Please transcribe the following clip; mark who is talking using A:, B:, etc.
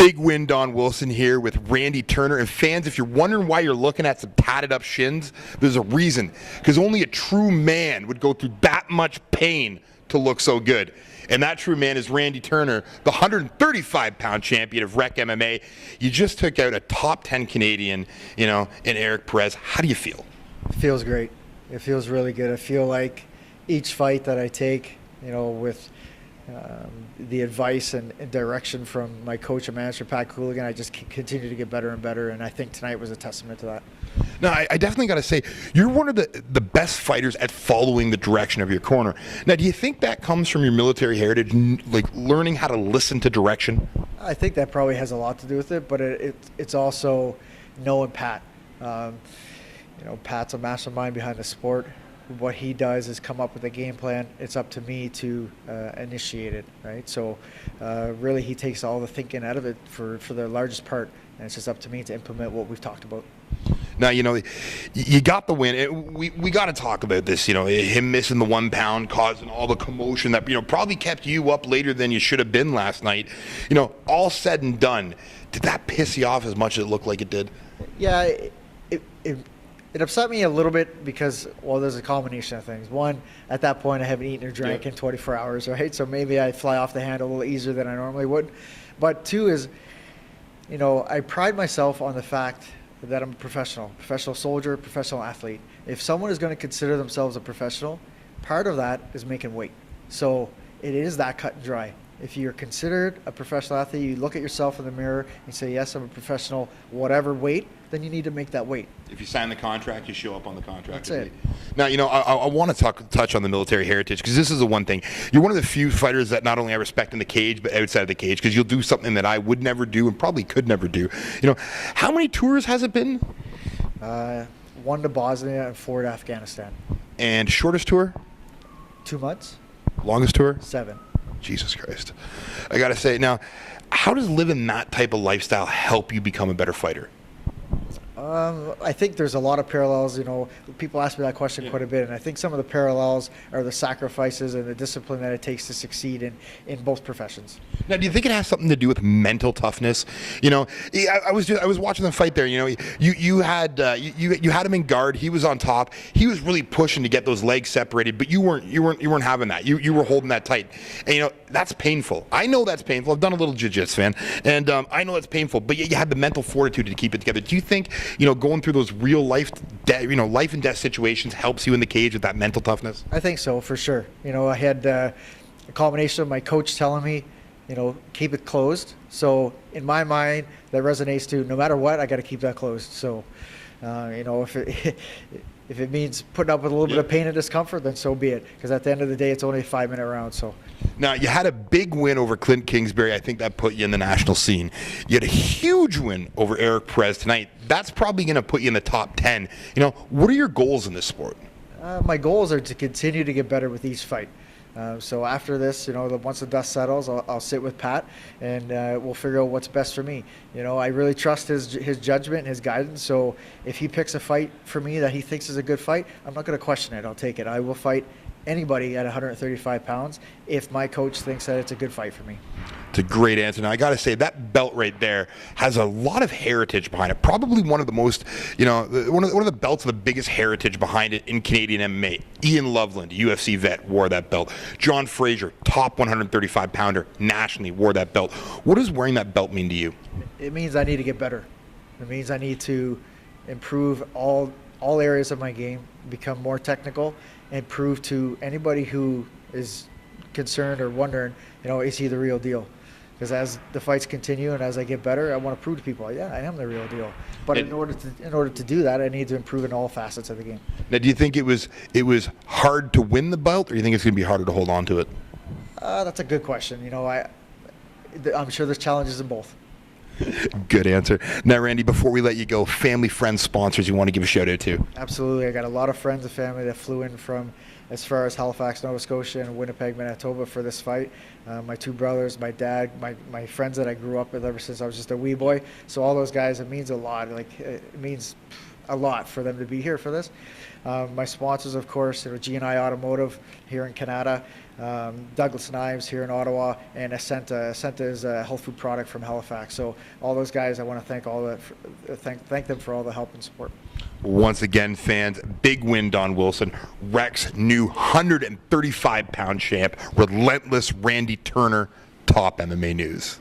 A: Big win, Don Wilson here with Randy Turner. And fans, if you're wondering why you're looking at some tatted up shins, there's a reason. Because only a true man would go through that much pain to look so good. And that true man is Randy Turner, the 135-pound champion of Rec MMA. You just took out a top 10 Canadian, in Eric Perez. How do you feel?
B: It feels great. It feels really good. I feel like each fight that I take, with the advice and direction from my coach and manager, Pat Cooligan, I just continue to get better and better, and I think tonight was a testament to that.
A: Now, I definitely got to say, you're one of the best fighters at following the direction of your corner. Now, do you think that comes from your military heritage, like learning how to listen to direction?
B: I think that probably has a lot to do with it, but it's also knowing Pat. Pat's a mastermind behind the sport. What he does is come up with a game plan. It's up to me to initiate it, right? So really he takes all the thinking out of it for the largest part, and it's just up to me to implement what we've talked about.
A: Now, you got the win. We got to talk about this, him missing the 1 pound, causing all the commotion that, probably kept you up later than you should have been last night. All said and done, did that piss you off as much as it looked like it did?
B: Yeah, it upset me a little bit because, there's a combination of things. One, at that point, I haven't eaten or drank in 24 hours, right? So maybe I fly off the handle a little easier than I normally would. But two is, I pride myself on the fact that I'm a professional soldier, professional athlete. If someone is going to consider themselves a professional, part of that is making weight. So it is that cut and dry. If you're considered a professional athlete, you look at yourself in the mirror and say, yes, I'm a professional, whatever weight, then you need to make that weight.
A: If you sign the contract, you show up on the contract.
B: That's it.
A: Now, I want to touch on the military heritage, because this is the one thing. You're one of the few fighters that not only I respect in the cage, but outside of the cage, because you'll do something that I would never do and probably could never do. How many tours has it been?
B: 1 to Bosnia and 4 to Afghanistan.
A: And shortest tour?
B: 2 months.
A: Longest tour?
B: 7.
A: Jesus Christ. I got to say, now, how does living that type of lifestyle help you become a better fighter?
B: I think there's a lot of parallels. People ask me that question quite a bit, and I think some of the parallels are the sacrifices and the discipline that it takes to succeed in both professions.
A: Now, do you think it has something to do with mental toughness? I was watching the fight there. You had him in guard. He was on top. He was really pushing to get those legs separated, but you weren't having that. You were holding that tight, and that's painful. I know that's painful. I've done a little jiu-jitsu, fan, and I know that's painful. But you had the mental fortitude to keep it together. Do you think going through those real life and death situations helps you in the cage with that mental toughness?
B: I think so, for sure. I had a combination of my coach telling me, keep it closed. So in my mind, that resonates to no matter what, I got to keep that closed. So, if it means putting up with a little bit of pain and discomfort, then so be it. Because at the end of the day, it's only a 5-minute round. So.
A: Now, you had a big win over Clint Kingsbury. I think that put you in the national scene. You had a huge win over Eric Perez tonight. That's probably going to put you in the top 10. What are your goals in this sport?
B: My goals are to continue to get better with each fight. So after this, once the dust settles, I'll sit with Pat and we'll figure out what's best for me. I really trust his judgment and his guidance. So if he picks a fight for me that he thinks is a good fight, I'm not going to question it. I'll take it. I will fight anybody at 135 pounds if my coach thinks that it's a good fight for me.
A: It's a great answer. Now, I got to say, that belt right there has a lot of heritage behind it. Probably one of the most, one of the belts with the biggest heritage behind it in Canadian MMA. Ian Loveland, UFC vet, wore that belt. John Fraser, top 135-pounder nationally, wore that belt. What does wearing that belt mean to you?
B: It means I need to get better. It means I need to improve all areas of my game, become more technical, and prove to anybody who is concerned or wondering, is he the real deal? Because as the fights continue and as I get better, I want to prove to people, yeah, I am the real deal. But in order to do that, I need to improve in all facets of the game.
A: Now, do you think it was hard to win the belt, or do you think it's going to be harder to hold on to it?
B: That's a good question. I'm sure there's challenges in both.
A: Good answer. Now, Randy, before we let you go, family, friends, sponsors you want to give a shout out to?
B: Absolutely. I got a lot of friends and family that flew in from as far as Halifax, Nova Scotia, and Winnipeg, Manitoba for this fight. My 2 brothers, my dad, my friends that I grew up with ever since I was just a wee boy. So all those guys, it means a lot. It means a lot for them to be here for this. My sponsors, of course, G&I Automotive here in Canada, Douglas Knives here in Ottawa, and Ascenta. Ascenta is a health food product from Halifax. So all those guys, I want to thank them for all the help and support.
A: Once again, fans, big win, Don Wilson. Rex, new 135-pound champ. Relentless Randy Turner, top MMA news.